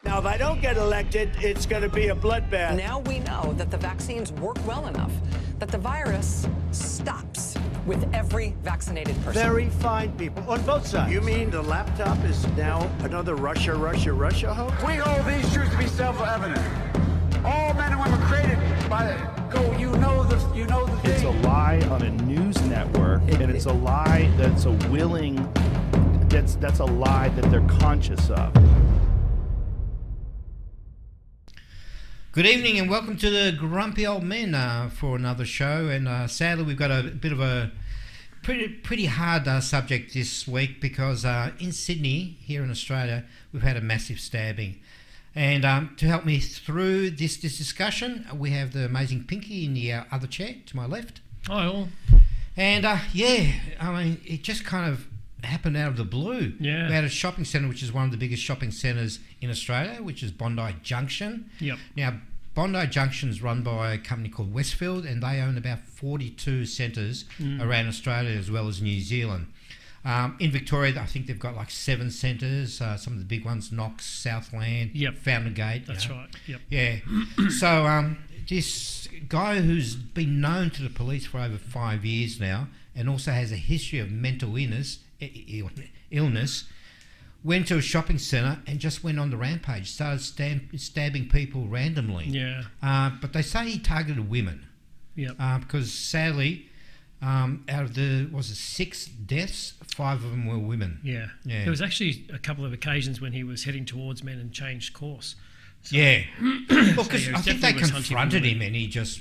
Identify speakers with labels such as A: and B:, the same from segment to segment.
A: Now, if I don't get elected, it's going to be a bloodbath.
B: Now we know that the vaccines work well enough that the virus stops with every vaccinated person.
A: Very fine people on both sides. You mean the laptop is now another Russia hoax?
C: We hold these truths to be self-evident. All men and women created by you know the thing.
D: It's a lie on a news network, and it's a lie that's a lie that they're conscious of.
E: Good evening and welcome to the Grumpy Old Men for another show. And sadly, we've got a bit of a pretty hard subject this week because in Sydney, here in Australia, we've had a massive stabbing. And to help me through this discussion, we have the amazing Pinky in the other chair to my left.
F: Hi all.
E: And it just kind of happened out of the blue.
F: Yeah.
E: We had a shopping centre, which is one of the biggest shopping centres in Australia, which is Bondi Junction.
F: Yep.
E: Now, Bondi Junction is run by a company called Westfield, and they own about 42 centres around Australia as well as New Zealand. In Victoria, I think they've got like 7 centres, some of the big ones, Knox, Southland, Fountain Gate.
F: That's right, yep.
E: Yeah. So this guy who's been known to the police for over 5 years now and also has a history of mental illness, went to a shopping centre and just went on the rampage, started stabbing people randomly.
F: Yeah.
E: But they say he targeted women.
F: Yep.
E: Because sadly, out of the 6 deaths, 5 of them were women.
F: Yeah. There was actually a couple of occasions when he was heading towards men and changed course. So,
E: yeah. Well, because
F: so
E: I think they confronted him and he just...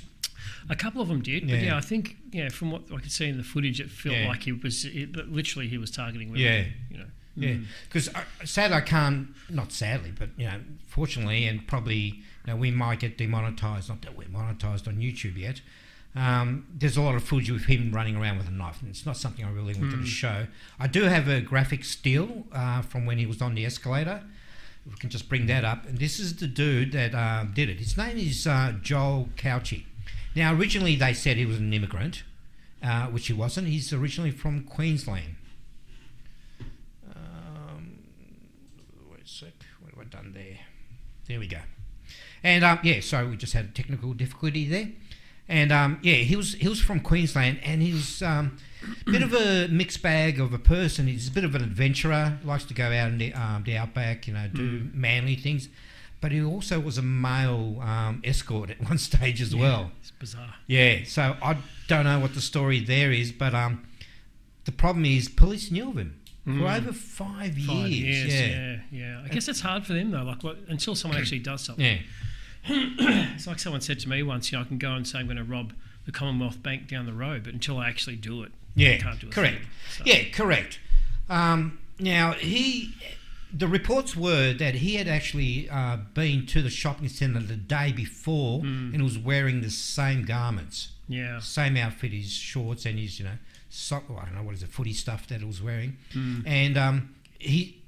F: A couple of them did, but I think from what I could see in the footage, it felt like he was targeting women.
E: Yeah.
F: You know.
E: Yeah, because sadly I can't, not sadly, but fortunately, and probably we might get demonetised. Not that we're monetised on YouTube yet. There's a lot of footage of him running around with a knife, and it's not something I really wanted to show. I do have a graphic still from when he was on the escalator. We can just bring that up, and this is the dude that did it. His name is Joel Cauchi. Now, originally they said he was an immigrant, which he wasn't. He's originally from Queensland. Wait a sec, what have I done there? There we go. And so we just had a technical difficulty there. And he was from Queensland, and he was a bit of a mixed bag of a person. He's a bit of an adventurer, likes to go out in the outback, do manly things. But he also was a male escort at one stage as well.
F: It's bizarre. Yeah,
E: so I don't know what the story there is, but the problem is police knew of him for over 5 years.
F: 5 years, yeah. I guess it's hard for them though, until someone actually does something.
E: Yeah.
F: It's like someone said to me once, I can go and say I'm going to rob the Commonwealth Bank down the road, but until I actually do it, I can't do it.
E: Correct. So. Yeah, correct. Now, the reports were that he had actually been to the shopping centre the day before and was wearing the same garments.
F: Yeah. Same
E: outfit, his shorts and his, sock, I don't know, what is it, footy stuff that he was wearing. And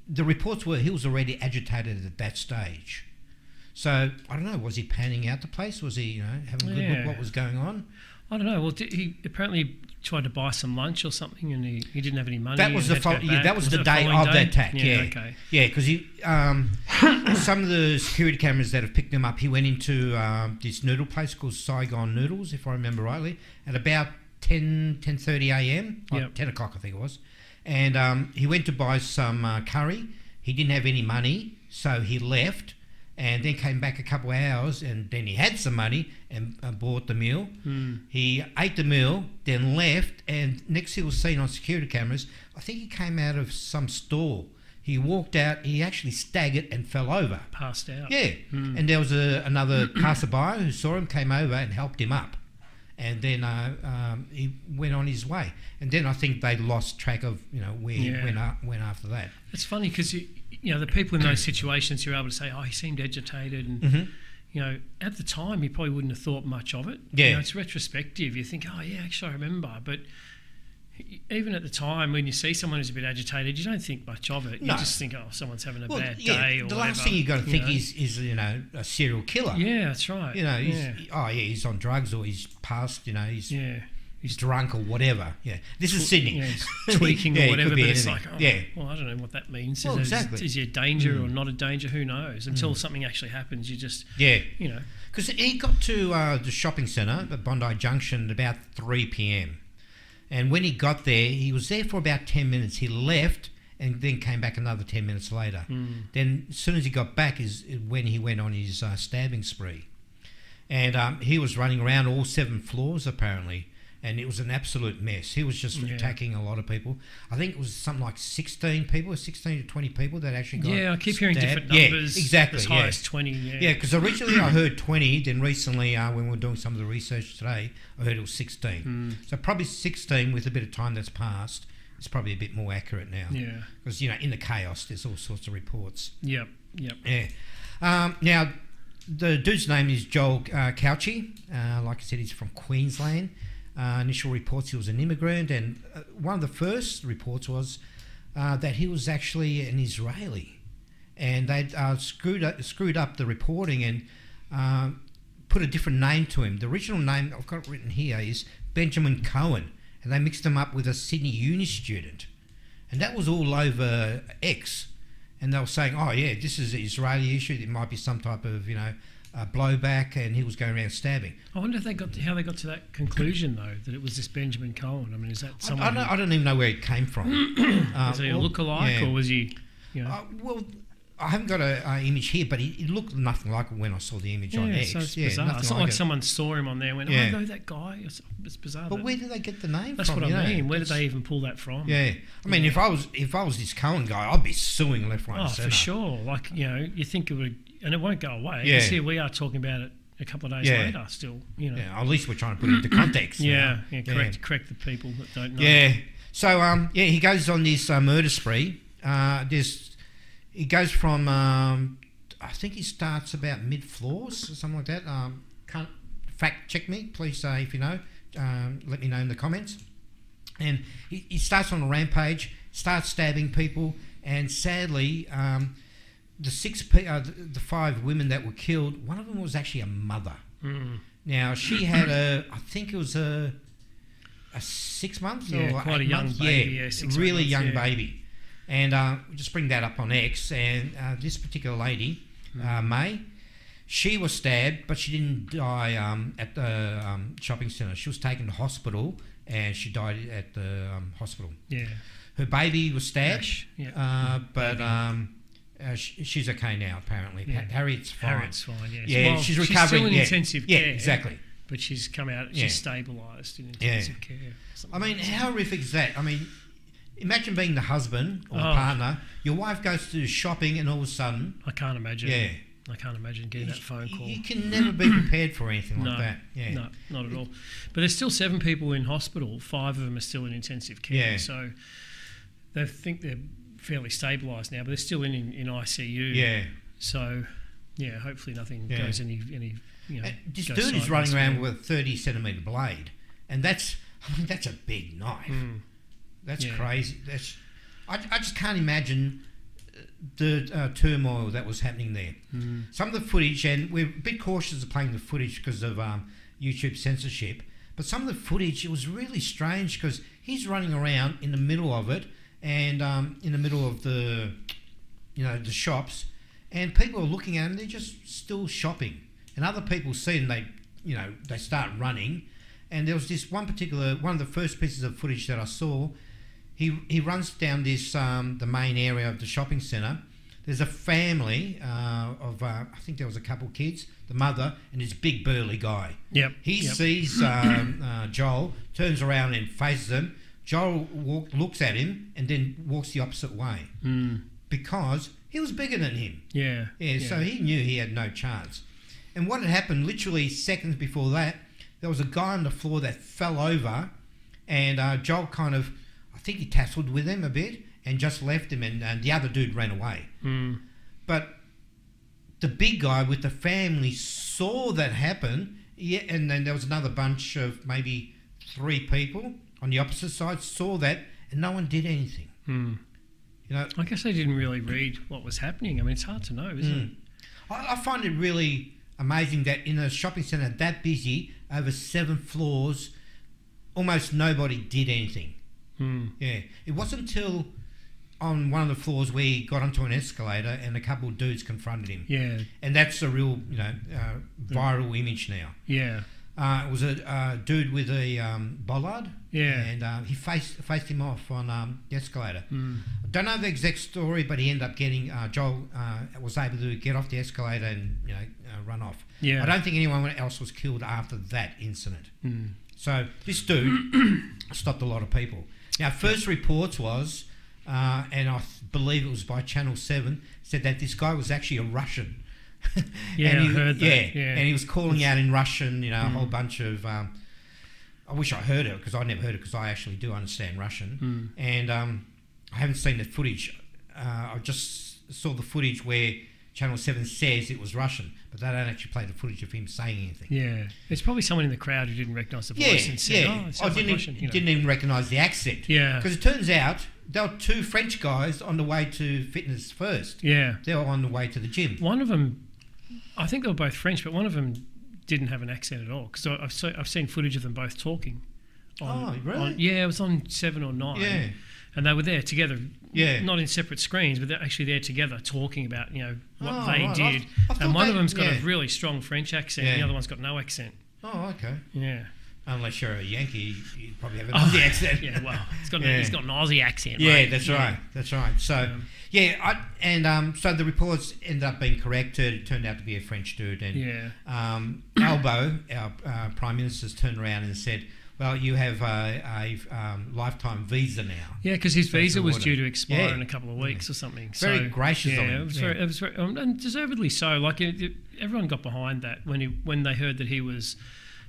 E: the reports were he was already agitated at that stage. So, I don't know, was he panning out the place? Was he, having a good look what was going on?
F: I don't know. Well, he apparently tried to buy some lunch or something, and he didn't have any money.
E: That was the day of the attack. Okay. Yeah, because some of the security cameras that have picked him up, he went into this noodle place called Saigon Noodles, if I remember rightly, at about 10:30 a.m. 10 o'clock I think it was, and he went to buy some curry. He didn't have any money, so he left. And then came back a couple of hours, and then he had some money and bought the meal. He ate the meal, then left, and next he was seen on security cameras. I think he came out of some store. He walked out, he actually staggered and fell over.
F: Passed out.
E: Yeah. And there was another passerby who saw him, came over and helped him up. And then he went on his way. And then I think they lost track of, where he went after that.
F: It's funny because, the people in those situations, you're able to say, he seemed agitated. And, at the time, you probably wouldn't have thought much of it.
E: Yeah.
F: It's retrospective. You think, actually I remember. But even at the time, when you see someone who's a bit agitated, you don't think much of it. You just think, someone's having a bad day or
E: the
F: whatever.
E: last thing you've got to think is a serial killer.
F: Yeah, that's right.
E: He's on drugs or he's passed, he's...
F: Yeah. he's
E: drunk or whatever. Yeah, this is Sydney.
F: Yeah, he's tweaking or whatever, but it's like, well, I don't know what that means.
E: Well, exactly.
F: Is he a danger or not a danger? Who knows? Until something actually happens, you just
E: Because he got to the shopping centre at Bondi Junction at about 3 p.m. And when he got there, he was there for about 10 minutes. He left and then came back another 10 minutes later. Then as soon as he got back is when he went on his stabbing spree. And he was running around all 7 floors apparently, and it was an absolute mess. He was just attacking a lot of people. I think it was something like 16 to 20 people that actually got stabbed.
F: I keep hearing different numbers.
E: Yeah, exactly.
F: As high as 20,
E: Yeah, because originally I heard 20, then recently when we were doing some of the research today, I heard it was 16. So probably 16 with a bit of time that's passed. It's probably a bit more accurate now.
F: Yeah.
E: Because, in the chaos, there's all sorts of reports.
F: Yep.
E: Yeah. Now, the dude's name is Joel Cauchi. Like I said, he's from Queensland. Initial reports, he was an immigrant. And one of the first reports was that he was actually an Israeli. And they'd screwed up the reporting and put a different name to him. The original name, I've got it written here, is Benjamin Cohen. And they mixed him up with a Sydney Uni student. And that was all over X. And they were saying, this is an Israeli issue. It might be some type of, blowback, and he was going around stabbing.
F: I wonder if how they got to that conclusion, though, that it was this Benjamin Cohen. I mean, is that someone...
E: I don't even know where it came from.
F: Was he a lookalike, or was he...
E: well, I haven't got an image here, but it looked nothing like it when I saw the image on X.
F: So it's bizarre. It's not like someone saw him on there and went, I know that guy. It's bizarre.
E: But where did they get the name
F: That's
E: from?
F: That's what I mean. Where did they even pull that from?
E: Yeah. I mean, if I was this Cohen guy, I'd be suing left, right, and centre.
F: For sure. Like, you think it would... And it won't go away.
E: Yeah.
F: Because here we are talking about it a couple of days later still,
E: Yeah, at least we're trying to put it into context.
F: Correct the people that don't know.
E: Yeah. So, he goes on this murder spree. He goes from, I think he starts about mid-floors or something like that. Can't fact check me, please, if you know. Let me know in the comments. And he starts on a rampage, starts stabbing people, and sadly, the 5 women that were killed, one of them was actually a mother. Now, she had I think it was a 6 months or
F: quite
E: 8
F: a young
E: months.
F: baby.
E: Really young baby. And we just bring that up on X, and this particular lady, May, she was stabbed, but she didn't die at the shopping centre. She was taken to hospital, and she died at the hospital. Yeah. Her baby was stabbed, but she's okay now, apparently.
F: Yeah.
E: Harriet's fine.
F: Harriet's fine, yes.
E: Yeah,
F: well,
E: she's recovering.
F: She's still in intensive care.
E: Yeah, exactly.
F: But she's come out, she's stabilised in intensive care.
E: I mean, how horrific is that? I mean, imagine being the husband or the partner. Your wife goes to shopping and all of a sudden...
F: I can't imagine.
E: Yeah.
F: I can't imagine getting that phone call.
E: You can never be prepared for anything like that. Yeah.
F: No, not at all. But there's still 7 people in hospital. 5 of them are still in intensive care.
E: Yeah.
F: So they think they're fairly stabilised now, but they're still in ICU.
E: Yeah.
F: So, hopefully nothing goes any
E: this dude is running around with a 30-centimetre blade. And that's a big knife. That's crazy. I just can't imagine the turmoil that was happening there. Some of the footage, and we're a bit cautious of playing the footage because of YouTube censorship, but some of the footage, it was really strange because he's running around in the middle of it and in the middle of the shops, and people are looking at him, they're just still shopping. And other people see him, they start running. And there was this one of the first pieces of footage that I saw. He runs down this the main area of the shopping centre. There's a family of I think there was a couple of kids, the mother and this big burly guy. He sees Joel, turns around and faces him. Joel looks at him and then walks the opposite way because he was bigger than him. So he knew he had no chance. And what had happened literally seconds before that, there was a guy on the floor that fell over, and Joel kind of, I think he tasseled with him a bit and just left him, and the other dude ran away. But the big guy with the family saw that happen, and then there was another bunch of maybe 3 people on the opposite side saw that, and no one did anything.
F: I guess they didn't really read what was happening. I mean, it's hard to know, isn't it?
E: I find it really amazing that in a shopping centre that busy, over 7 floors, almost nobody did anything. Yeah, it wasn't until on one of the floors where he got onto an escalator and a couple of dudes confronted him.
F: Yeah,
E: and that's a real, viral image now.
F: Yeah,
E: it was a dude with a bollard.
F: Yeah,
E: and he faced him off on the escalator. I don't know the exact story, but he ended up getting Joel was able to get off the escalator and run off.
F: Yeah,
E: I don't think anyone else was killed after that incident. So this dude stopped a lot of people. Now, first reports was, and I believe it was by Channel 7, said that this guy was actually a Russian.
F: Yeah, I heard that.
E: Yeah, and he was calling out in Russian, a whole bunch of... I wish I heard it, because I never heard it, because I actually do understand Russian. And I haven't seen the footage. I just saw the footage where Channel 7 says it was Russian, but they don't actually play the footage of him saying anything.
F: Yeah, there's probably someone in the crowd who didn't recognise the voice and said, "Oh, it sounds like Russian."
E: Didn't even recognise the accent.
F: Yeah,
E: because it turns out there were two French guys on the way to Fitness First.
F: Yeah,
E: they were on the way to the gym.
F: One of them, I think they were both French, but one of them didn't have an accent at all, because I've seen footage of them both talking.
E: Really?
F: Yeah, it was on 7 or 9.
E: Yeah.
F: And they were there together, not in separate screens, but they're actually there together talking about, what they did. And one of them's got a really strong French accent, and the other one's got no accent.
E: Oh, okay.
F: Yeah.
E: Unless you're a Yankee, you probably have an Aussie accent.
F: Yeah, well, he's got an Aussie accent.
E: Yeah,
F: right?
E: That's right. That's right. So, so the reports ended up being corrected. It turned out to be a French dude. And Albo, our Prime Minister's turned around and said, well, you have a lifetime visa now. Yeah,
F: because his visa was due to expire in a couple of weeks or something.
E: Very gracious of him.
F: It was very, and deservedly so. Like everyone got behind that when they heard that he was,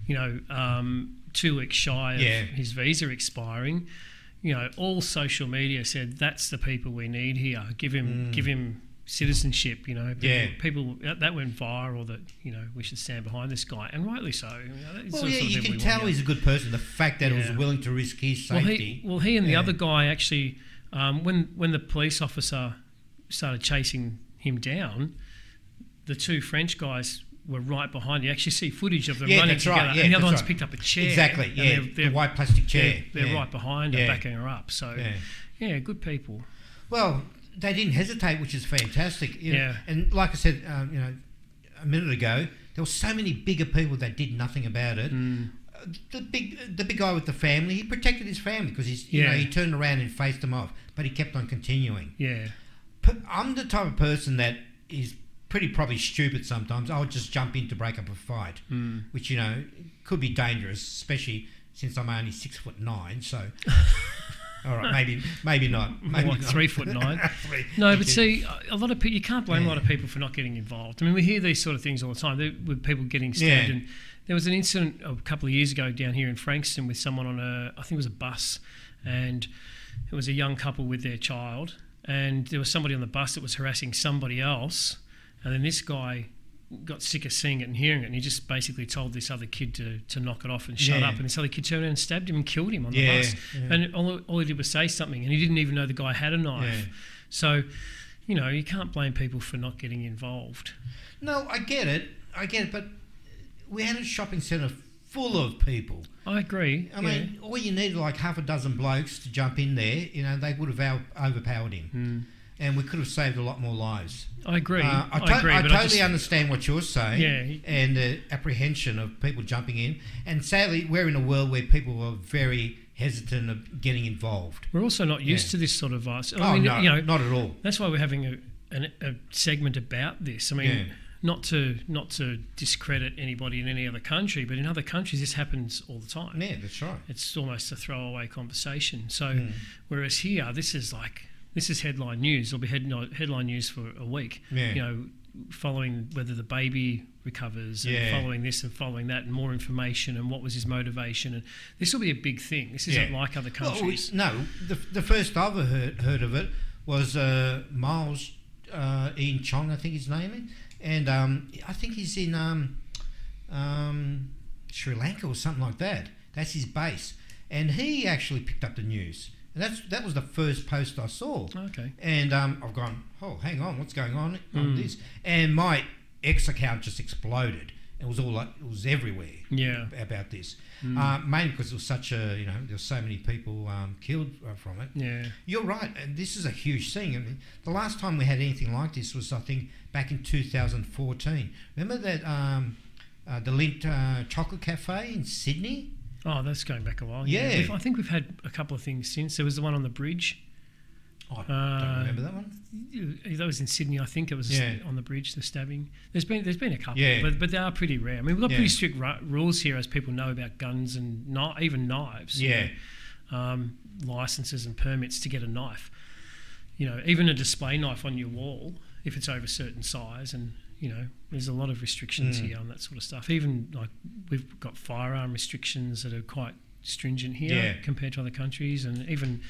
F: 2 weeks shy of his visa expiring. All social media said that's the people we need here. Give him citizenship. People that went viral. That we should stand behind this guy, and rightly so.
E: You can tell he's a good person. The fact that he was willing to risk his safety.
F: Well, he and the other guy actually, when the police officer started chasing him down, the 2 French guys were right behind you. You actually see footage of them running together, and the other one's picked up a chair.
E: Exactly, the white plastic chair.
F: They're right behind her, backing her up. So, good people.
E: Well, they didn't hesitate, which is fantastic. And like I said, a minute ago, there were so many bigger people that did nothing about it. The big guy with the family, he protected his family because he turned around and faced them off, but he kept on continuing.
F: Yeah,
E: I'm the type of person that is probably stupid sometimes. I would just jump in to break up a fight, which could be dangerous, especially since I'm only 6'9". So, all right, maybe not. Maybe
F: what, 3'9"? No, but see, a lot of people, you can't blame a lot of people for not getting involved. I mean, we hear these sort of things all the time with people getting stabbed. And there was an incident a couple of years ago down here in Frankston with someone on I think it was a bus, and it was a young couple with their child, and there was somebody on the bus that was harassing somebody else. And then this guy got sick of seeing it and hearing it, and he just basically told this other kid to knock it off and shut up. And this other kid turned around and stabbed him and killed him on the bus. Yeah. And all he did was say something, and he didn't even know the guy had a knife. Yeah. So, you can't blame people for not getting involved.
E: No, I get it, but we had a shopping centre full of people.
F: I agree.
E: I mean, all you needed like half a dozen blokes to jump in there. They would have overpowered him. And we could have saved a lot more lives.
F: I agree.
E: I totally understand what you're saying and the apprehension of people jumping in. And sadly, we're in a world where people are very hesitant of getting involved.
F: We're also not used to this sort of violence.
E: I mean, not at all.
F: That's why we're having a segment about this. I mean, not to discredit anybody in any other country, but in other countries this happens all the time.
E: Yeah, that's right.
F: It's almost a throwaway conversation. So whereas here, this is headline news. It'll be headline news for a week. Yeah. Following whether the baby recovers and following this and following that and more information and what was his motivation. And this will be a big thing. This isn't like other countries.
E: Well, no, the first I've ever heard of it was Miles Ian Chong, I think his name is. And I think he's in Sri Lanka or something like that. That's his base. And he actually picked up the news. And that was the first post I saw.
F: Okay.
E: And I've gone, oh, hang on, what's going on this? And my X account just exploded. It was all it was everywhere. About this, mainly because there was such a there were so many people killed from it. Yeah, you're right, and this is a huge thing. I mean, the last time we had anything like this was I think back in 2014. Remember that the Lint Chocolate Cafe in Sydney?
F: Oh, that's going back a while.
E: Yeah,
F: I think we've had a couple of things since. There was the one on the bridge.
E: I don't remember that one.
F: That was in Sydney, I think. It was on the bridge, the stabbing. There's been a couple, but they are pretty rare. I mean, we've got pretty strict rules here, as people know, about guns and even knives.
E: Yeah.
F: Licenses and permits to get a knife. Even a display knife on your wall, if it's over a certain size, and there's a lot of restrictions here on that sort of stuff. Even like we've got firearm restrictions that are quite stringent here compared to other countries, and even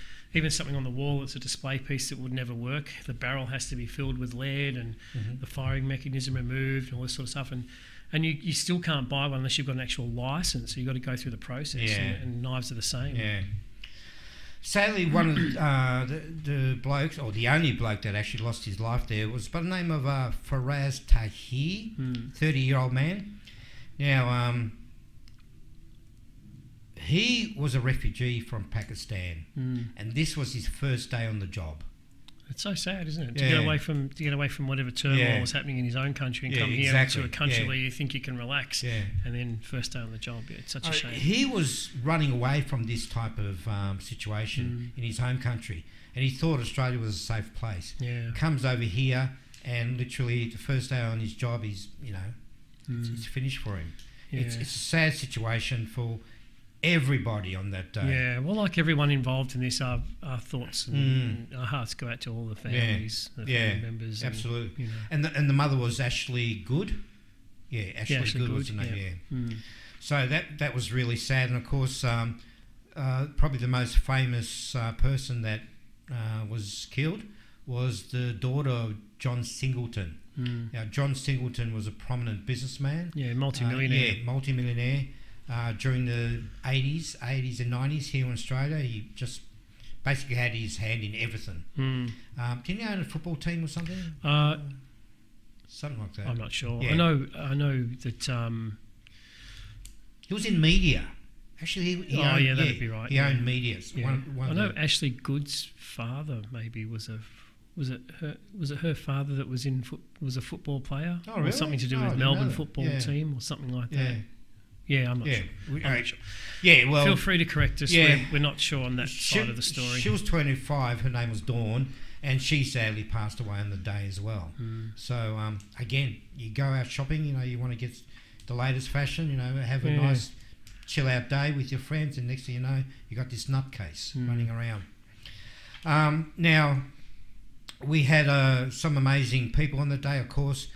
F: something on the wall that's a display piece that would never work. The barrel has to be filled with lead and the firing mechanism removed and all this sort of stuff. And you still can't buy one unless you've got an actual license. So you've got to go through the process. And knives are the same.
E: Yeah. Sadly, one of the blokes, or the only bloke that actually lost his life there, was by the name of Faraz Tahir, 30-year-old man. Now, he was a refugee from Pakistan, and this was his first day on the job.
F: It's so sad, isn't it? To get away from whatever turmoil was happening in his own country and come here to a country where you think you can relax, and then first day on the job. It's such a shame.
E: He was running away from this type of situation in his home country, and he thought Australia was a safe place. Comes over here, and literally the first day on his job, he's it's finished for him. It's a sad situation for everybody on that day.
F: Yeah, well, like everyone involved in this, our thoughts and our hearts go out to all the families, the family members.
E: Absolutely. And the mother was Ashley Good. Yeah, Ashley Good was her name. Yeah. So that was really sad, and of course, probably the most famous person that was killed was the daughter of John Singleton. Now, John Singleton was a prominent businessman.
F: Yeah, multi-millionaire.
E: Multi-millionaire. During the 80s and 90s here in Australia, he just basically had his hand in everything. Didn't he own a football team or something? Something like that.
F: I'm not sure.
E: Yeah.
F: I know that
E: he was in media. Actually, he owned,
F: that'd be right.
E: He owned media.
F: Yeah. I know Ashley Good's father maybe was it her father that was was a football player?
E: Oh, really?
F: Or something to do with Melbourne football team or something like that. Yeah, I'm not sure. I'm not sure.
E: Yeah, well...
F: Feel free to correct us. Yeah. We're not sure on that side of the story.
E: She was 25. Her name was Dawn, and she sadly passed away on the day as well. So, again, you go out shopping, you want to get the latest fashion, have a nice chill-out day with your friends, and next thing you know, you got this nutcase running around. Now, we had some amazing people on the day, of course.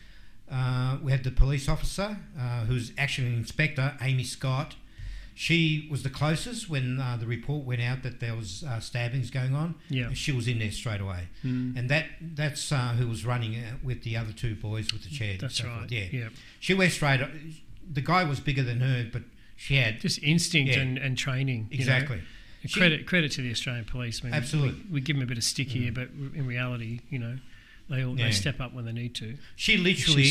E: We had the police officer, who's actually an inspector, Amy Scott. She was the closest when the report went out that there was stabbings going on. Yeah, she was in there straight away, and that's who was running with the other two boys with the chair.
F: That's right.
E: Forth. Yeah, she went straight. The guy was bigger than her, but she had
F: just instinct and training.
E: Exactly.
F: Credit to the Australian police. I mean,
E: absolutely,
F: we give them a bit of stick here, but in reality, they step up when they need to.
E: She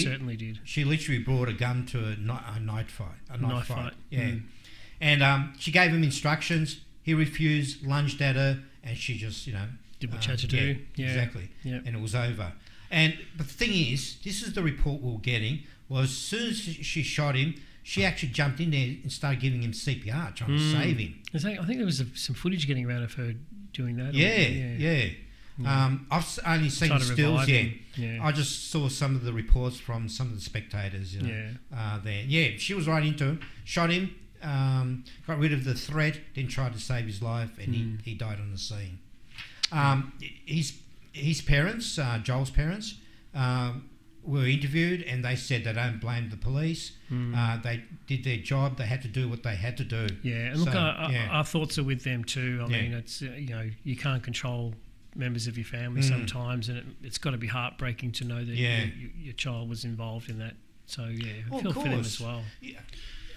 F: certainly did.
E: She literally brought a gun to a knife fight. A knife fight. Yeah. And she gave him instructions. He refused, lunged at her, and she just,
F: did what she had to do.
E: Yeah, exactly. Yeah. And it was over. But the thing is, this is the report we were getting, was as soon as she shot him, she actually jumped in there and started giving him CPR, trying to save him.
F: I think there was some footage getting around of her doing that.
E: Yeah. I've only seen stills. I just saw some of the reports from some of the spectators. There. Yeah, she was right into him, shot him, got rid of the threat, then tried to save his life, and he died on the scene. His parents, Joel's parents, were interviewed, and they said they don't blame the police. They did their job. They had to do what they had to do.
F: Yeah, and look, our thoughts are with them too. I mean, it's you can't control members of your family sometimes, and it's got to be heartbreaking to know that your child was involved in that. So I feel for them as well.
E: Yeah.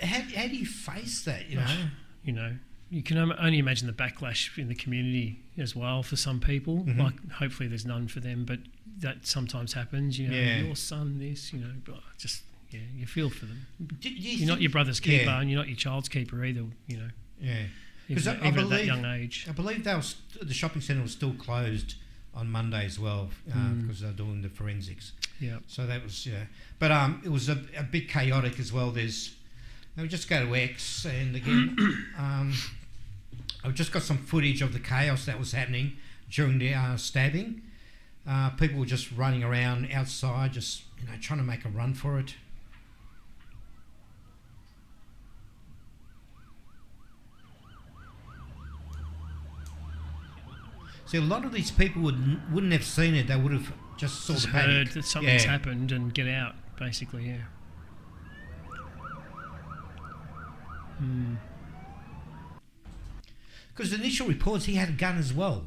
E: How do you face that?
F: You can only imagine the backlash in the community as well for some people. Like, hopefully there's none for them, but that sometimes happens. Your son, this, but just you feel for them.
E: You're
F: not your brother's keeper, and you're not your child's keeper either. You know.
E: Yeah.
F: Even at that young age.
E: I believe the shopping centre was still closed on Monday as well because they're doing the forensics.
F: Yeah.
E: So that was but it was a bit chaotic as well. We just go to X, and again, I've just got some footage of the chaos that was happening during the stabbing. People were just running around outside, just trying to make a run for it. See, a lot of these people wouldn't have seen it. They would have just saw the panic.
F: Heard that something's happened and get out, basically, yeah.
E: Because the initial reports, he had a gun as well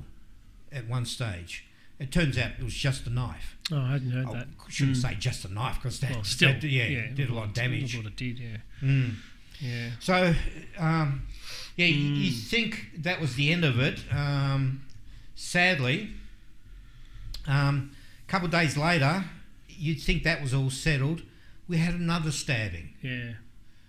E: at one stage. It turns out it was just a knife.
F: Oh, I hadn't heard that.
E: I shouldn't say just a knife, because that, did a lot of damage.
F: What it did, yeah. Yeah.
E: So, you think that was the end of it. Sadly, a couple of days later, you'd think that was all settled. We had another stabbing.
F: Yeah.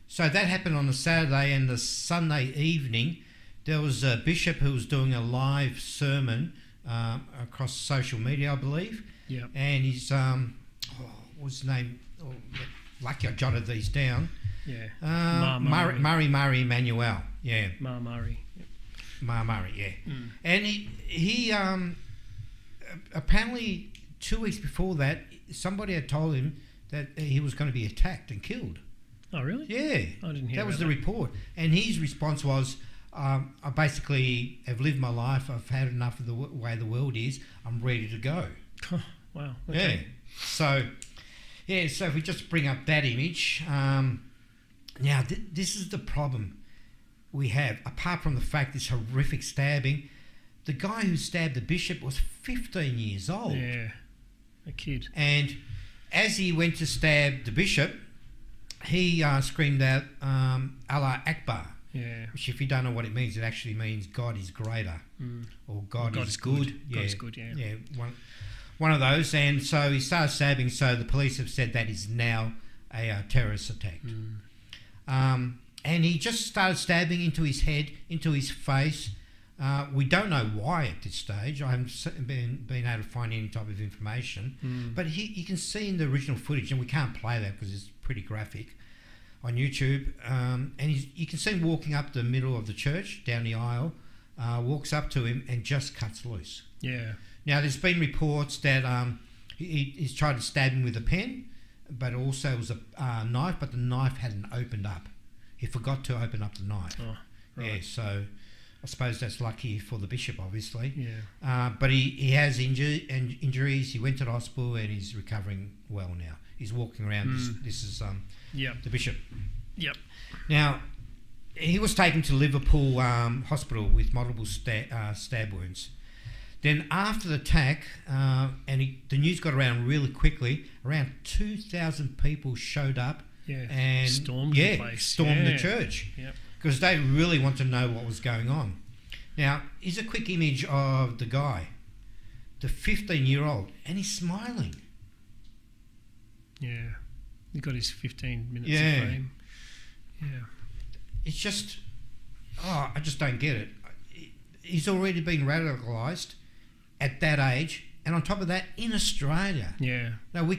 E: So that happened on the Saturday, and the Sunday evening, there was a bishop who was doing a live sermon across social media, I believe.
F: Yeah.
E: And he's, what's his name? Oh, lucky I jotted these down.
F: Yeah.
E: Mar Mari Emmanuel. Yeah.
F: Mar Mari.
E: Mar Mari, yeah. And he apparently 2 weeks before that, somebody had told him that he was going to be attacked and killed.
F: Oh, really?
E: Yeah.
F: I didn't hear
E: that was
F: about
E: the report. And his response was, I basically have lived my life. I've had enough of the way the world is. I'm ready to go.
F: Wow. Okay.
E: Yeah. So if we just bring up that image, now this is the problem we have. Apart from the fact this horrific stabbing, the guy who stabbed the bishop was 15 years old.
F: Yeah, a kid.
E: And as he went to stab the bishop, he screamed out, Allah Akbar.
F: Yeah.
E: Which, if you don't know what it means, it actually means God is greater, or God is good. Yeah.
F: God is good, yeah.
E: Yeah, one of those. And so he started stabbing, so the police have said that is now a terrorist attack. And he just started stabbing into his head, into his face. We don't know why at this stage. I haven't been able to find any type of information. But you can see in the original footage, and we can't play that because it's pretty graphic, on YouTube. And you can see him walking up the middle of the church, down the aisle, walks up to him and just cuts loose.
F: Yeah.
E: Now, there's been reports that he's tried to stab him with a pen, but also it was a knife, but the knife hadn't opened up. He forgot to open up the knife.
F: Oh, right.
E: Yeah, so I suppose that's lucky for the bishop, obviously.
F: Yeah.
E: But he has injuries. He went to the hospital and he's recovering well now. He's walking around. This is the bishop.
F: Yep. Now,
E: he was taken to Liverpool hospital with multiple stab wounds. Then after the attack, the news got around really quickly, around 2,000 people showed up.
F: Yeah,
E: and
F: stormed the place.
E: Stormed the church.
F: Yep.
E: Because they really want to know what was going on. Now, here's a quick image of the guy, the 15-year-old, and he's smiling.
F: Yeah. He got his 15 minutes
E: of
F: fame. Yeah.
E: It's just, I just don't get it. He's already been radicalised at that age, and on top of that, in Australia.
F: Yeah.
E: Now, we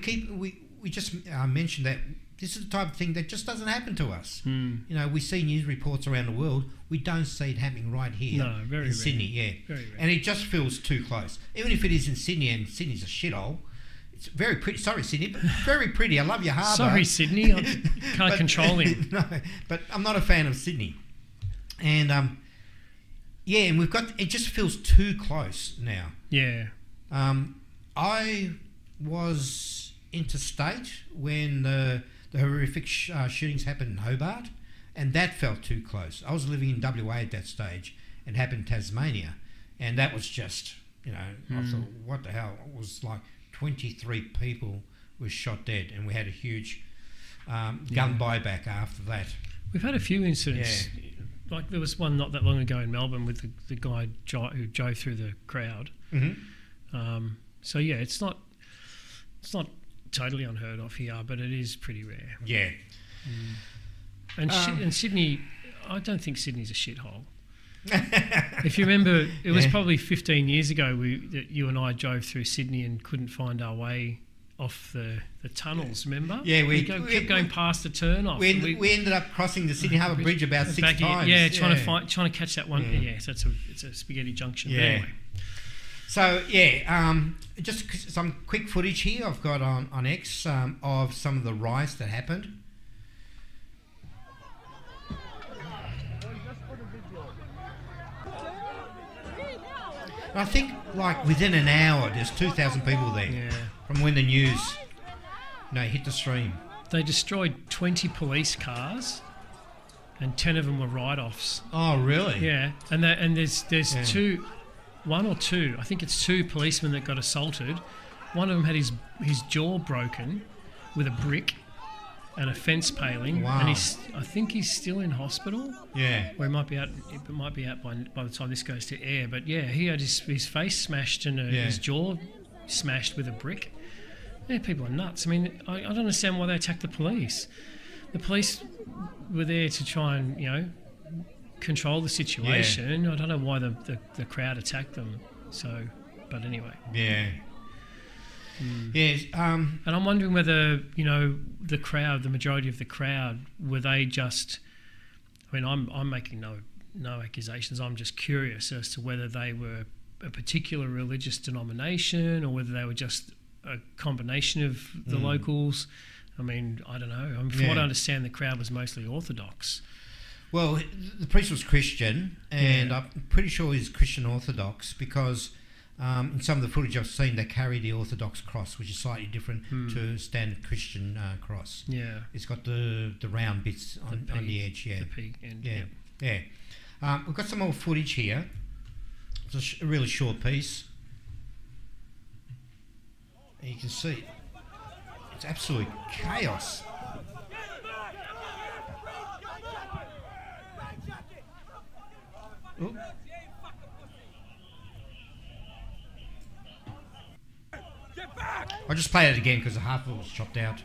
E: just mentioned that this is the type of thing that just doesn't happen to us. You know, we see news reports around the world. We don't see it happening right here in Sydney. Yeah,
F: very rare.
E: And it just feels too close. Even if it is in Sydney, and Sydney's a shithole, it's very pretty. Sorry, Sydney, but very pretty. I love your harbour.
F: Sorry, Sydney. I can't control him.
E: No, but I'm not a fan of Sydney. And, and we've got... It just feels too close now.
F: Yeah.
E: I was interstate when the horrific shootings happened in Hobart, and that felt too close. I was living in WA at that stage, and happened in Tasmania, and that was just, I thought, what the hell? It was like 23 people were shot dead, and we had a huge gun buyback after that.
F: We've had a few incidents. Yeah. Like there was one not that long ago in Melbourne with the guy who drove through the crowd. So yeah, it's not totally unheard of here, but it is pretty rare.
E: Yeah.
F: And Sydney, I don't think Sydney's a shithole. If you remember, it was probably 15 years ago that you and I drove through Sydney and couldn't find our way off the tunnels, remember?
E: Yeah, we
F: kept going past the turn-off.
E: We ended up crossing the Sydney Harbour Bridge about 6 times.
F: Yeah, trying to catch that one. Yeah, so it's a spaghetti junction.
E: Yeah.
F: But anyway.
E: So, just some quick footage here I've got on X of some of the riots that happened. I think, like, within an hour, there's 2,000 people there from when the news, hit the stream.
F: They destroyed 20 police cars, and 10 of them were write-offs.
E: Oh, really?
F: Yeah, and there's one or two. I think it's 2 policemen that got assaulted. One of them had his jaw broken with a brick and a fence paling.
E: Wow.
F: And I think he's still in hospital.
E: Yeah.
F: Or he might be out. It might be out by the time this goes to air. But yeah, he had his face smashed and his jaw smashed with a brick. Yeah, people are nuts. I mean, I don't understand why they attacked the police. The police were there to try and control the situation. I don't know why the crowd attacked them. So, but anyway.
E: Yeah. Yes.
F: And I'm wondering whether the crowd, the majority of the crowd, were they just? I mean, I'm making no accusations. I'm just curious as to whether they were a particular religious denomination or whether they were just a combination of the locals. I mean, I don't know. From what I understand, the crowd was mostly Orthodox.
E: Well, the priest was Christian, and I'm pretty sure he's Christian Orthodox because in some of the footage I've seen, they carry the Orthodox cross, which is slightly different to standard Christian cross. Yeah. It's got the round bits on the edge,
F: The P end.
E: Yeah. We've got some more footage here. It's a really short piece. And you can see it's absolute chaos. Ooh. I'll just play it again because the half of it was chopped out.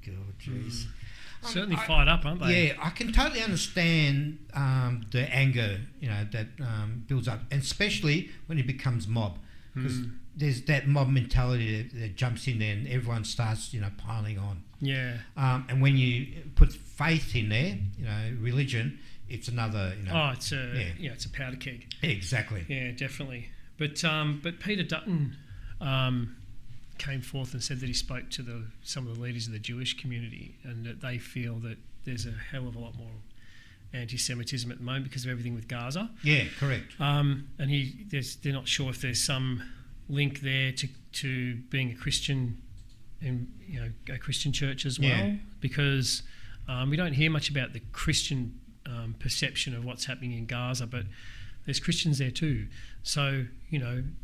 E: God, jeez.
F: Certainly fired up, aren't they?
E: Yeah, I can totally understand the anger, that builds up, and especially when it becomes mob, because there's that mob mentality that jumps in there, and everyone starts, piling on.
F: Yeah.
E: And when you put faith in there, religion, it's another.
F: It's a powder keg.
E: Exactly.
F: Yeah, definitely. But Peter Dutton came forth and said that he spoke to some of the leaders of the Jewish community, and that they feel that there's a hell of a lot more anti-Semitism at the moment because of everything with Gaza.
E: Yeah, correct.
F: And they're not sure if there's some link there to being a Christian, and a Christian church as well, because we don't hear much about the Christian perception of what's happening in Gaza, but there's Christians there too. So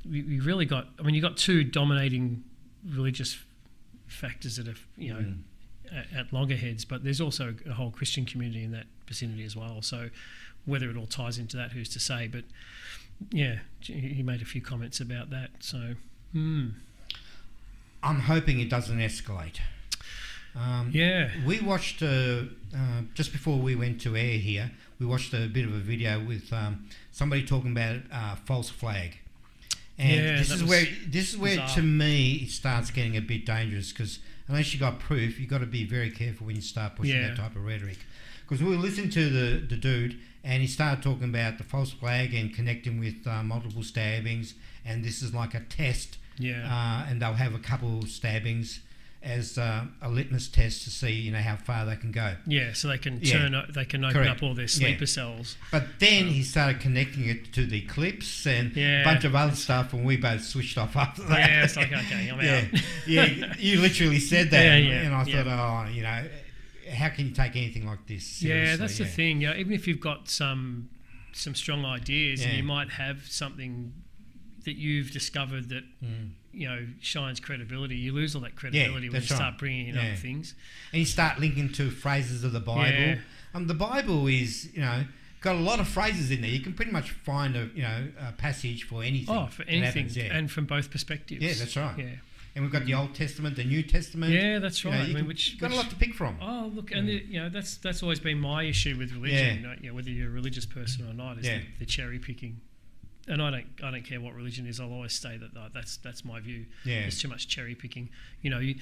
F: we really got. I mean, you got 2 dominating religious factors that are at loggerheads, but there's also a whole Christian community in that vicinity as well. So whether it all ties into that, who's to say? But yeah, he made a few comments about that. So
E: I'm hoping it doesn't escalate. We watched just before we went to air here. We watched a bit of a video with somebody talking about false flag. And this is where to me it starts getting a bit dangerous, because unless you got proof, you got to be very careful when you start pushing that type of rhetoric. Because we were listening to the dude, and he started talking about the false flag and connecting with multiple stabbings, and this is like a test. And they'll have a couple stabbings as a litmus test to see, how far they can go.
F: Yeah, so they can they can open up all their sleeper cells.
E: But then he started connecting it to the clips and a bunch of other stuff, and we both switched off after that.
F: Yeah, it's like, okay, I'm out.
E: You literally said that, and I thought, how can you take anything like this seriously?
F: Yeah, that's the thing. Even if you've got some strong ideas, and you might have something that you've discovered that shines credibility. You lose all that credibility when you start bringing in other things.
E: And you start linking to phrases of the Bible.
F: Yeah.
E: The Bible is, got a lot of phrases in there. You can pretty much find a passage for anything.
F: Oh, for anything, and from both perspectives.
E: Yeah, that's right.
F: Yeah.
E: And we've got the Old Testament, the New Testament.
F: Yeah, that's right.
E: You've got a lot to pick from.
F: Oh, look, and that's always been my issue with religion. Whether you're a religious person or not, is the cherry picking. And I don't care what religion is. I'll always say that's my view.
E: Yeah.
F: There's too much cherry picking. You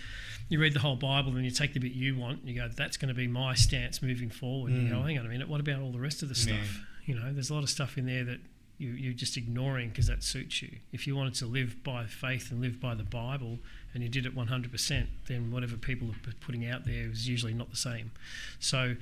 F: read the whole Bible and you take the bit you want. And you go, that's going to be my stance moving forward. And you go, hang on a minute, what about all the rest of the stuff? There's a lot of stuff in there that you're just ignoring because that suits you. If you wanted to live by faith and live by the Bible and you did it 100%, then whatever people are putting out there is usually not the same. So,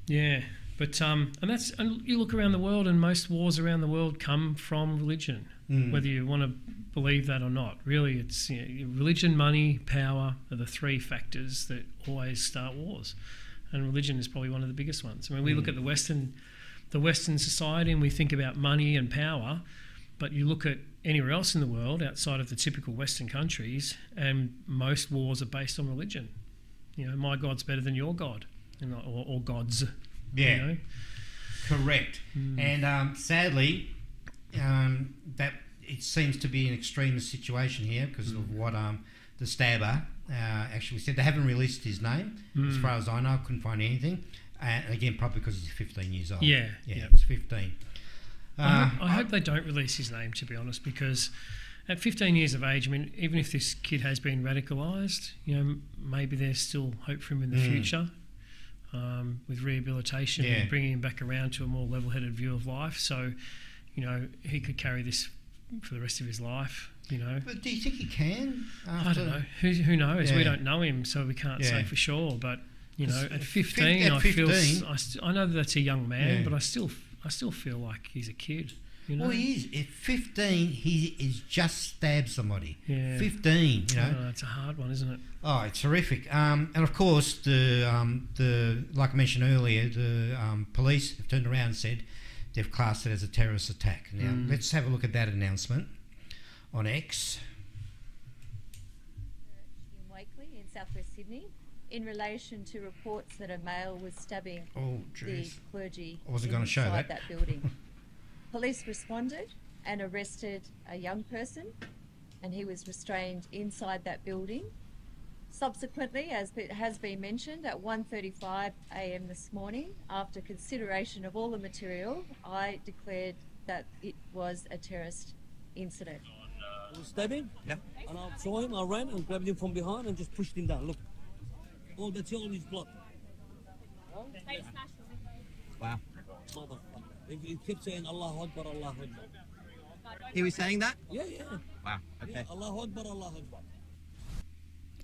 F: yeah. But and you look around the world, and most wars around the world come from religion, whether you want to believe that or not. Really, it's religion, money, power are the three factors that always start wars, and religion is probably one of the biggest ones. I mean, we look at the Western society and we think about money and power, but you look at anywhere else in the world outside of the typical Western countries, and most wars are based on religion. My God's better than your God, or gods.
E: Yeah, correct. And sadly, that it seems to be an extremist situation here because of what the stabber actually said. They haven't released his name, as far as I know. I couldn't find anything. And again, probably because he's 15 years old.
F: Yeah,
E: it's 15.
F: I hope they don't release his name, to be honest, because at 15 years of age, I mean, even if this kid has been radicalised, maybe there's still hope for him in the future. With rehabilitation and bringing him back around to a more level-headed view of life. So, he could carry this for the rest of his life,
E: But do you think he can?
F: I don't know. Who knows? We don't know him, so we can't say for sure. But, at 15, I know that's a young man, but I still feel like he's a kid.
E: Well, he is. At 15, he is just stabbed somebody.
F: Yeah.
E: 15,
F: It's a hard one, isn't it?
E: Oh, it's horrific. And of course, the like I mentioned earlier, the police have turned around and said they've classed it as a terrorist attack. Now, let's have a look at that announcement on X.
G: In Wakely, in southwest Sydney, in relation to reports that a male was stabbing the clergy inside that building. Police responded and arrested a young person, and he was restrained inside that building. Subsequently, as it has been mentioned, at 1:35 a.m. this morning, after consideration of all the material, I declared that it was a terrorist incident.
H: Stabbing? Yeah. And I saw him, I ran and grabbed him from behind and just pushed him down. Look. Oh, that's all his blood.
I: Wow.
H: Motherfucker. He kept saying Allahu Akbar, Allahu Akbar.
I: He was saying that?
H: Yeah.
I: Wow, okay.
H: Yeah, Allahu Akbar, Allahu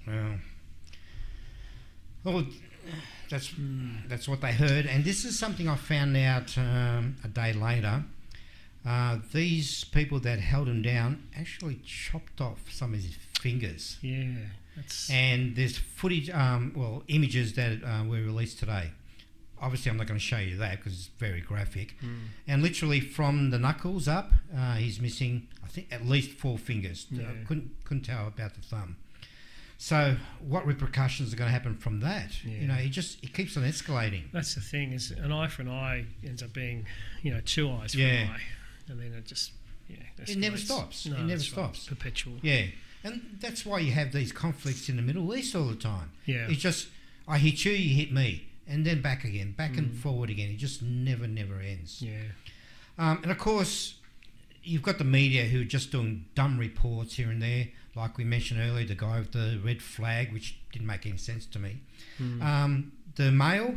H: Akbar.
E: Well, that's what they heard. And this is something I found out a day later. These people that held him down actually chopped off some of his fingers.
F: Yeah.
E: And there's footage, images that were released today. Obviously, I'm not going to show you that because it's very graphic. And literally from the knuckles up, he's missing, I think, at least 4 fingers.
F: Yeah.
E: Couldn't tell about the thumb. So what repercussions are going to happen from that?
F: Yeah.
E: It keeps on escalating.
F: That's the thing, is an eye for an eye ends up being, 2 eyes for an eye. And then it just,
E: it never stops.
F: No,
E: it never stops.
F: Right. Perpetual.
E: Yeah. And that's why you have these conflicts in the Middle East all the time.
F: Yeah.
E: It's just, I hit you, you hit me. And then back again, back and forward again. It just never ends.
F: Yeah.
E: And of course, you've got the media who are just doing dumb reports here and there. Like we mentioned earlier, the guy with the red flag, which didn't make any sense to me. The Mail,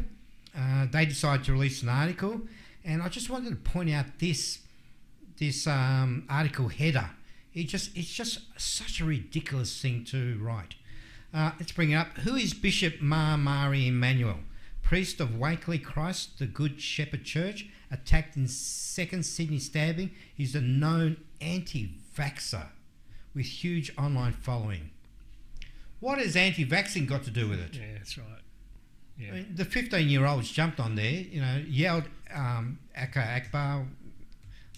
E: they decided to release an article. And I just wanted to point out this article header. It's just such a ridiculous thing to write. Let's bring it up. Who is Bishop Mar Mari Emmanuel? Priest of Wakely Christ, the Good Shepherd Church, attacked in second Sydney stabbing. He's a known anti-vaxxer with huge online following. What has anti-vaxxing got to do with it?
F: Yeah, that's right. Yeah.
E: I mean, the 15-year-olds jumped on there, yelled Akka Akbar.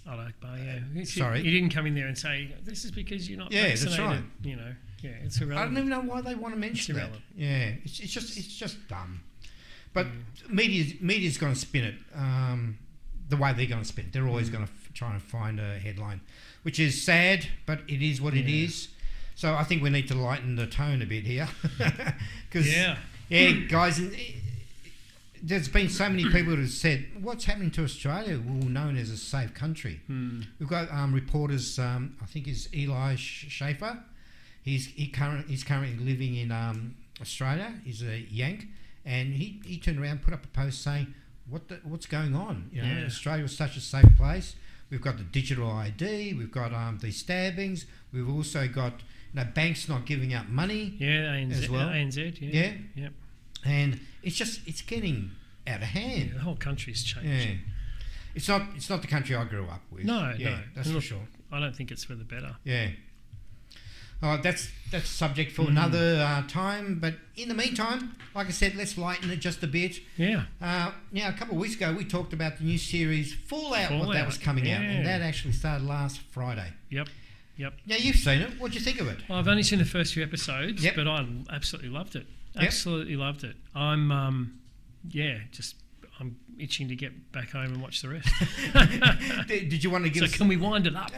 F: Al Akbar, yeah.
E: Sorry.
F: He didn't come in there and say, this is because you're not vaccinated.
E: That's right.
F: You know, yeah, it's irrelevant.
E: I don't even know why they want to mention that. Yeah, it's just dumb. But media's going to spin it the way they're going to spin it. They're always going to try and find a headline, which is sad, but it is what it is. So I think we need to lighten the tone a bit here. Guys, there's been so many people who have said, what's happening to Australia? We're known as a safe country. We've got reporters, I think it's Eli Schaefer. He's currently living in Australia. He's a Yank. And he turned around, put up a post saying, what's going on? You know, Australia was such a safe place. We've got the digital ID. We've got these stabbings. We've also got banks not giving out money.
F: ANZ,
E: as well.
F: ANZ,
E: Yep. And it's getting out of hand.
F: The whole country's changed.
E: Yeah. It's not the country I grew up with.
F: No,
E: that's for sure.
F: I don't think it's for the better.
E: Yeah. That's a subject for another time. But in the meantime, like I said, let's lighten it just a bit.
F: Yeah.
E: A couple of weeks ago, we talked about the new series Fallout. What that was coming out, and that actually started last Friday.
F: Yep.
E: Now you've seen it. What do you think of it?
F: Well, I've only seen the first few episodes, but I absolutely loved it. Absolutely loved it. I'm, I'm itching to get back home and watch the rest.
E: Did you want to give us...
F: So can we wind it up?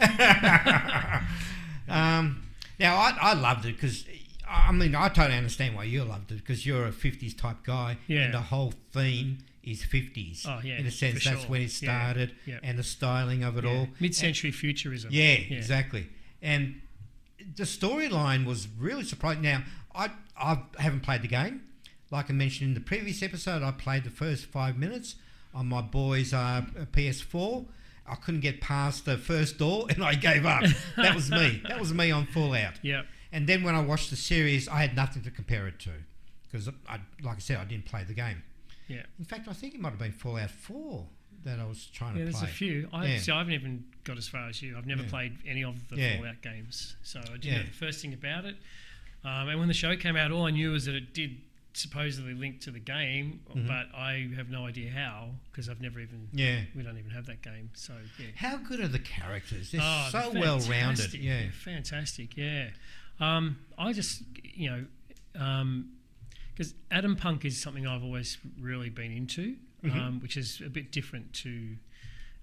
E: Now, I loved it because, I totally understand why you loved it, because you're a 50s type guy, and the whole theme is 50s.
F: Oh, yeah,
E: in a sense, that's when it started, and the styling of it all.
F: Mid-century futurism.
E: Yeah, exactly. And the storyline was really surprising. Now, I haven't played the game. Like I mentioned in the previous episode, I played the first 5 minutes on my boy's PS4. I couldn't get past the first door and I gave up. That was me. That was me on Fallout.
F: Yeah.
E: And then when I watched the series, I had nothing to compare it to because, like I said, I didn't play the game.
F: Yeah.
E: In fact, I think it might have been Fallout 4 that I was trying to play.
F: Yeah, there's a few. I haven't even got as far as you. I've never played any of the Fallout games, so I didn't know the first thing about it. And when the show came out, all I knew was that it did supposedly link to the game, but I have no idea how because I've never even we don't even have that game. So
E: how good are the characters? They're so well rounded.
F: Fantastic. I just because Adam Punk is something I've always really been into, which is a bit different to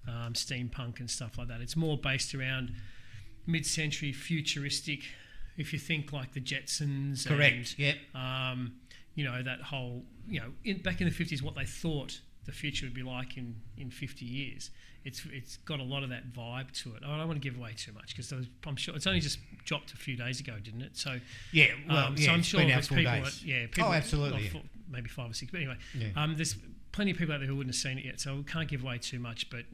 F: steampunk and stuff like that. It's more based around mid-century futuristic. If you think like the Jetsons,
E: correct?
F: That whole, back in the 50s, what they thought the future would be like in 50 years. It's got a lot of that vibe to it. I don't want to give away too much because I'm sure it's only just dropped a few days ago, didn't it? So so I'm sure there's people
E: people, absolutely,
F: maybe 5 or 6. But anyway, there's plenty of people out there who wouldn't have seen it yet, so we can't give away too much. But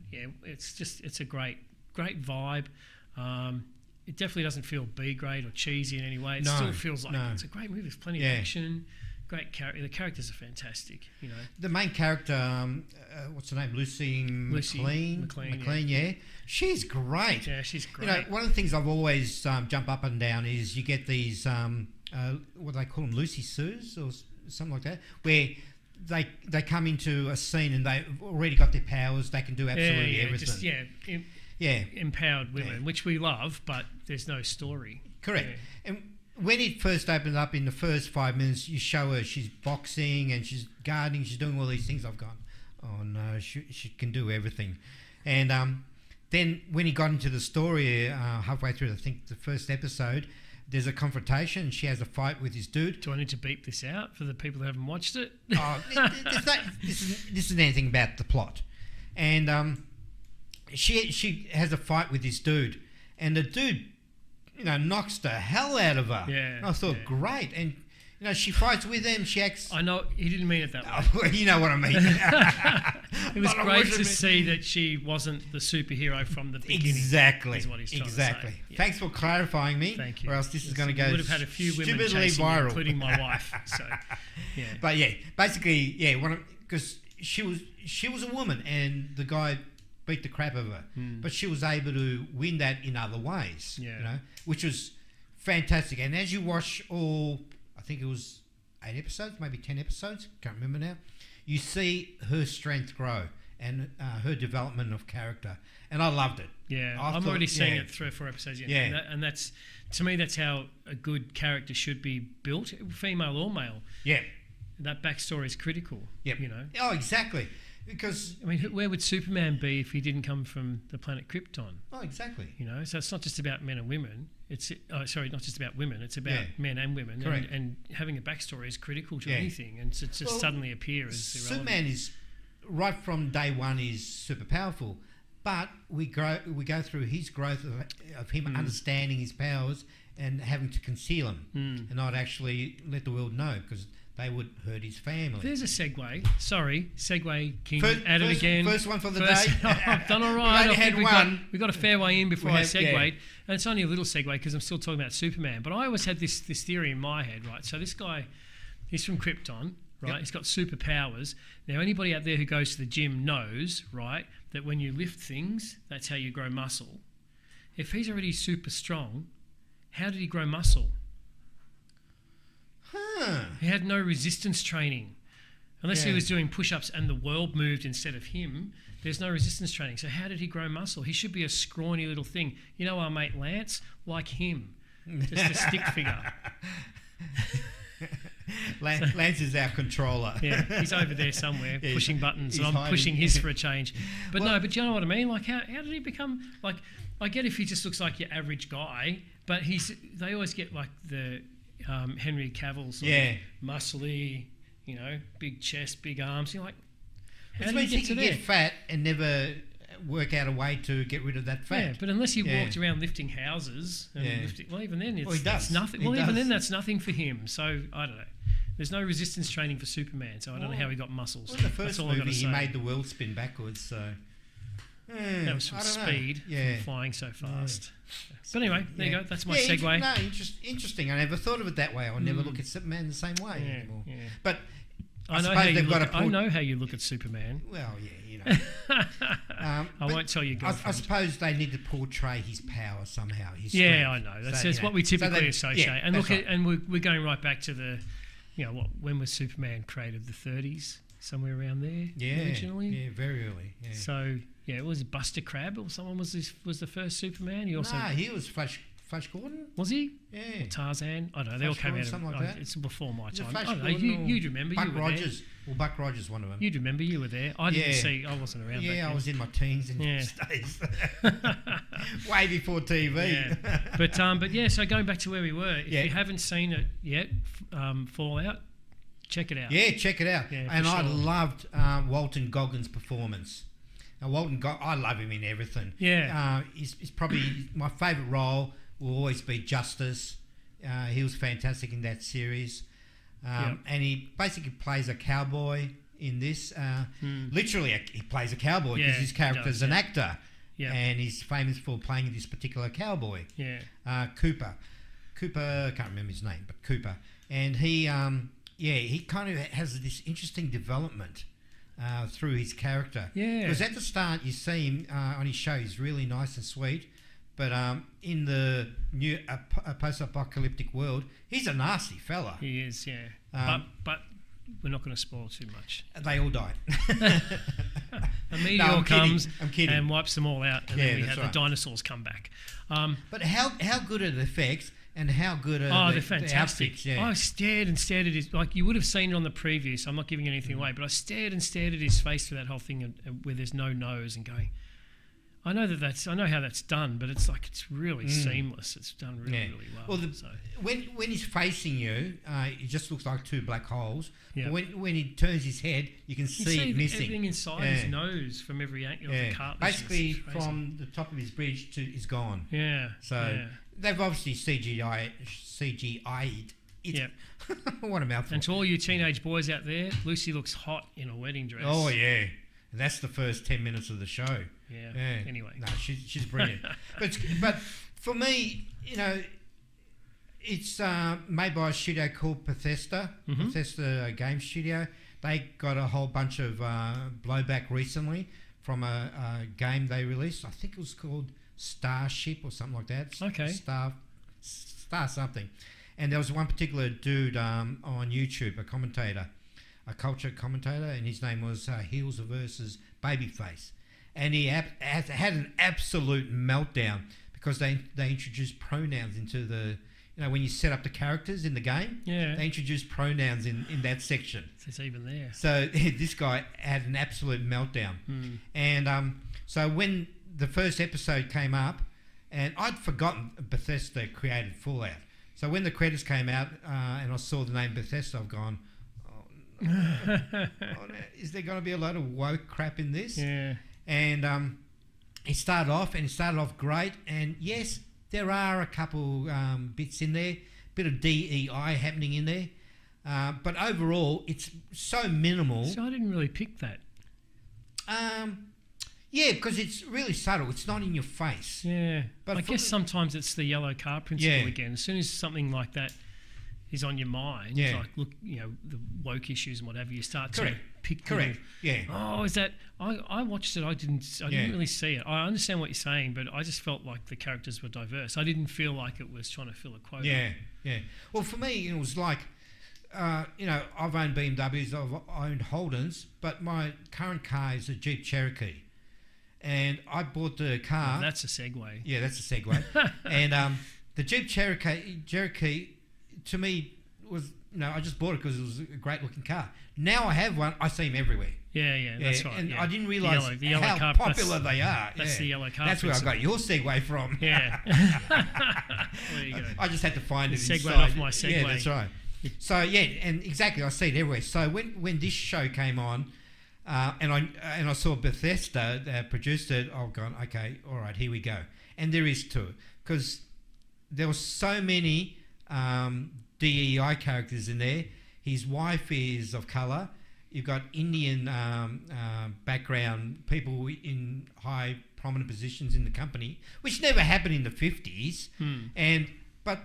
F: it's a great vibe. It definitely doesn't feel B-grade or cheesy in any way. It still feels like it's a great movie. There's plenty of action. Great character. The characters are fantastic.
E: The main character, what's her name? Lucy McLean. Yeah, she's great.
F: Yeah, she's great.
E: One of the things I've always jump up and down is you get these what do they call them, Lucy Sues or something like that, where they come into a scene and they've already got their powers. They can do absolutely everything. Empowered women, which we love, but there's no story. Correct. And when it first opened up in the first 5 minutes, you show her she's boxing and she's gardening, she's doing all these things. I've gone, oh no, she can do everything. And then when he got into the story, halfway through, I think the first episode, there's a confrontation. She has a fight with his dude.
F: Do I need to beep this out for the people who haven't watched it?
E: This isn't anything about the plot. And she has a fight with this dude, and the dude, knocks the hell out of her.
F: Yeah.
E: And I thought, great. And, she fights with him. She acts...
F: I know, he didn't mean it that way.
E: You know what I mean.
F: It was great to see that she wasn't the superhero from the beginning.
E: Exactly.
F: Is what he's trying to say. Yeah.
E: Thanks for clarifying me.
F: Thank you.
E: Or else this is going to go
F: would have had a few women chasing me, including my wife. So,
E: But basically, because she was a woman and the guy beat the crap of her, but she was able to win that in other ways, which was fantastic. And as you watch all, I think it was 8 episodes, maybe 10 episodes, can't remember now, you see her strength grow and her development of character, and I loved it.
F: Yeah, I'm already seeing it 3 or 4 episodes in.
E: Yeah,
F: and that's, to me, that's how a good character should be built, female or male.
E: Yeah,
F: that backstory is critical.
E: Yep.
F: You know.
E: Oh, exactly. Because
F: I mean, where would Superman be if he didn't come from the planet Krypton?
E: Oh, exactly.
F: You know, so it's not just about men and women. It's not just about women. It's about men and women.
E: Correct.
F: And having a backstory is critical to anything. And to just suddenly appear as irrelevant.
E: Superman is right from day one is super powerful, but we go through his growth of him understanding his powers and having to conceal them and not actually let the world know, because they would hurt his family.
F: There's a segue. Sorry, segue king at it again.
E: First one for the day.
F: I've done all right.
E: We've only had one.
F: We got a fair way in before I segued. Yeah. And it's only a little segue because I'm still talking about Superman. But I always had this theory in my head, right? So this guy, he's from Krypton, right? Yep. He's got superpowers. Now, anybody out there who goes to the gym knows, right, that when you lift things, that's how you grow muscle. If he's already super strong, how did he grow muscle? He had no resistance training. Unless he was doing push-ups and the world moved instead of him, there's no resistance training. So how did he grow muscle? He should be a scrawny little thing. You know our mate Lance? Like him. Just a stick figure.
E: Lance is our controller.
F: Yeah, he's over there somewhere pushing buttons, and I'm pushing his for a change. But but you know what I mean? Like, how did he become... Like, I get if he just looks like your average guy, but they always get like the... Henry Cavill, sort of muscly, you know, big chest, big arms. You're like, how do you get to there?
E: Get fat and never work out a way to get rid of that fat.
F: Yeah, but unless he walked around lifting houses, and even then it's nothing. Even then that's nothing for him. So I don't know. There's no resistance training for Superman, so I don't know how he got muscles.
E: Well, in the first movie, he made the world spin backwards, so...
F: that was from speed, from flying so fast. But anyway, there you go. That's my segue.
E: Interesting. I never thought of it that way. I'll never look at Superman the same way anymore. Yeah. But
F: I know how you look at Superman.
E: Well, you know.
F: I won't tell you.
E: I suppose they need to portray his power somehow. His strength.
F: Yeah, I know. That's what we typically associate. And look, and we're going right back to the, when was Superman created? The 30s, somewhere around there.
E: Yeah,
F: originally.
E: Yeah, very early. Yeah.
F: So. Yeah, it was Buster Crabbe or someone was the first Superman. He
E: was Flash Gordon.
F: Was he?
E: Yeah.
F: Or Tarzan. I don't know. They all came out.
E: Something like that.
F: It's before my time.
E: Flash
F: I don't know. You'd remember.
E: Buck
F: you were
E: Rogers.
F: There.
E: Well, Buck Rogers, one of them.
F: You'd remember. You were there. I didn't see. I wasn't around.
E: Yeah, I was in my teens in those days. Way before TV.
F: Yeah. But yeah. So going back to where we were, if you haven't seen it yet, Fallout, check it out.
E: Yeah, check it out.
F: Yeah,
E: and I loved Walton Goggins' performance. Now, I love him in everything.
F: Yeah.
E: He's probably my favourite role will always be Justice. He was fantastic in that series. And he basically plays a cowboy in this. Literally, he plays a cowboy because his character's an actor. Yeah. And he's famous for playing this particular cowboy.
F: Yeah.
E: Cooper, I can't remember his name, but Cooper. And he kind of has this interesting development through his character.
F: Yeah.
E: Because at the start, you see him on his show, he's really nice and sweet. But in the new post-apocalyptic world, he's a nasty fella.
F: He is, yeah. But we're not going to spoil too much.
E: They all die.
F: A meteor comes
E: and
F: wipes them all out, and then we have the dinosaurs come back.
E: But how good are the effects? And how good are
F: they're fantastic.
E: The outfits,
F: I stared and stared at his... Like, you would have seen it on the preview, so I'm not giving anything away, but I stared and stared at his face through that whole thing where there's no nose and going... I know how that's done, but it's like it's really seamless. It's done really well.
E: Well, when he's facing you, it just looks like two black holes.
F: Yeah.
E: But when he turns his head, you can see it missing.
F: Everything inside his nose from every angle of the cartilage.
E: Basically, from the top of his bridge is gone.
F: Yeah.
E: So they've obviously CGI'd it.
F: Yeah.
E: What a mouthful.
F: And to all you teenage boys out there, Lucy looks hot in a wedding dress.
E: Oh, yeah. And that's the first 10 minutes of the show.
F: Yeah. Anyway.
E: No, she's brilliant. but for me, it's made by a studio called Bethesda, Bethesda Game Studio. They got a whole bunch of blowback recently from a game they released. I think it was called Starship or something like that.
F: Okay.
E: Star something. And there was one particular dude on YouTube, a commentator, a culture commentator, and his name was Heels versus Babyface. And he had an absolute meltdown because they introduced pronouns into the, when you set up the characters in the game, they introduced pronouns in that section.
F: So it's even there.
E: So this guy had an absolute meltdown. And so when the first episode came up, and I'd forgotten Bethesda created Fallout. So when the credits came out and I saw the name Bethesda, I've gone, is there going to be a load of woke crap in this?
F: Yeah.
E: And it started off great. And yes, there are a couple bits in there, bit of DEI happening in there. But overall, it's so minimal.
F: So I didn't really pick that.
E: Yeah, because it's really subtle. It's not in your face.
F: Yeah. But I guess sometimes it's the yellow car principle again. As soon as something like that is on your mind, like, look, the woke issues and whatever, you start to pick
E: Correct.
F: Oh, is that... I watched it. I didn't really see it. I understand what you're saying, but I just felt like the characters were diverse. I didn't feel like it was trying to fill a quota.
E: Yeah. Well, for me, it was like... I've owned BMWs, I've owned Holdens, but my current car is a Jeep Cherokee. And I bought the car...
F: Well, that's a segue.
E: Yeah, that's a segue. And the Jeep Cherokee, to me, was... I just bought it because it was a great-looking car. Now I have one, I see them everywhere.
F: Yeah, that's right.
E: And I didn't realise how
F: car,
E: popular they are.
F: That's the yellow car.
E: That's where I got your segue from.
F: Yeah. There you go.
E: I just had to find it
F: segue
E: inside.
F: Off my segue.
E: Yeah, that's right. So and exactly, I see it everywhere. So when this show came on, and I saw Bethesda that produced it, I've gone, okay, all right, here we go. And there is to it because there were so many DEI characters in there. His wife is of colour. You've got Indian background people in high prominent positions in the company, which never happened in the 50s. But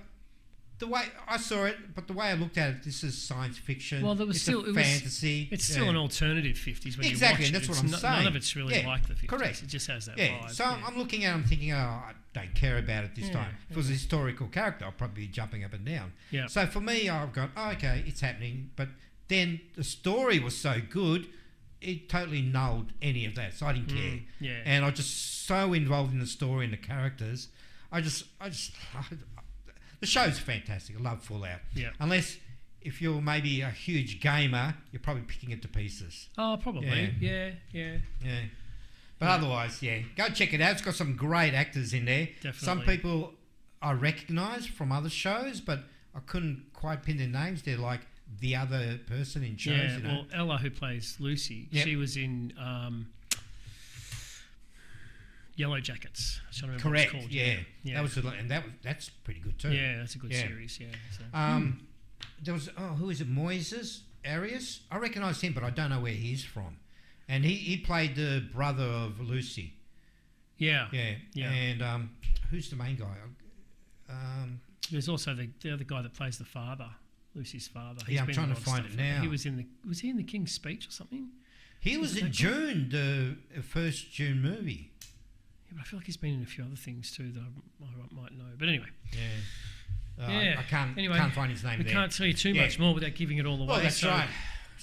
E: the way I saw it, but the way I looked at it, this is science fiction.
F: Well, there was
E: fantasy.
F: It's still an alternative 50s when you watch it.
E: And that's what I'm saying.
F: None of it's really like the 50s.
E: Correct.
F: It just has that vibe.
E: So I'm looking at it, I'm thinking, I don't care about it this time. If it was a historical character, I'll probably be jumping up and down.
F: Yeah.
E: So for me, I've gone, okay, it's happening. But then the story was so good, it totally nulled any of that. So I didn't care.
F: Yeah.
E: And I was just so involved in the story and the characters. The show's fantastic. I love Fallout.
F: Yeah.
E: Unless if you're maybe a huge gamer, you're probably picking it to pieces.
F: Oh, probably. Yeah.
E: But otherwise, go check it out. It's got some great actors in there.
F: Definitely.
E: Some people I recognise from other shows, but I couldn't quite pin their names. They're like the other person in shows.
F: Yeah, well, Ella, who plays Lucy, she was in... Yellow Jackets. I don't remember
E: Correct.
F: What it's called.
E: Yeah. That's pretty good too.
F: Yeah, that's a good series. Yeah. So.
E: There was who is it? Moises Arias. I recognise him, but I don't know where he's from. And he played the brother of Lucy.
F: Yeah.
E: And who's the main guy?
F: There's also the other guy that plays the father, Lucy's father.
E: I'm trying to find it now.
F: Was he in the King's Speech or something?
E: He was in June, the first June movie.
F: Yeah, but I feel like he's been in a few other things too that I might know. But anyway.
E: I can't find his name there.
F: We can't tell you too much more without giving it all away.
E: Well, that's right.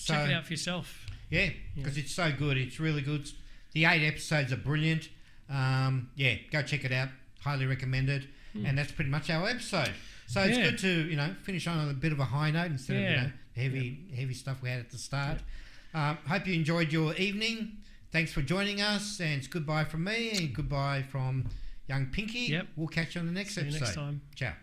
F: Check it out for yourself.
E: Yeah, because it's so good. It's really good. The 8 episodes are brilliant. Go check it out. Highly recommended. And that's pretty much our episode. So it's good to, finish on a bit of a high note instead of, heavy stuff we had at the start. Hope you enjoyed your evening. Thanks for joining us, and it's goodbye from me and goodbye from young Pinky.
F: Yep.
E: We'll catch you on the next episode.
F: See you next time.
E: Ciao.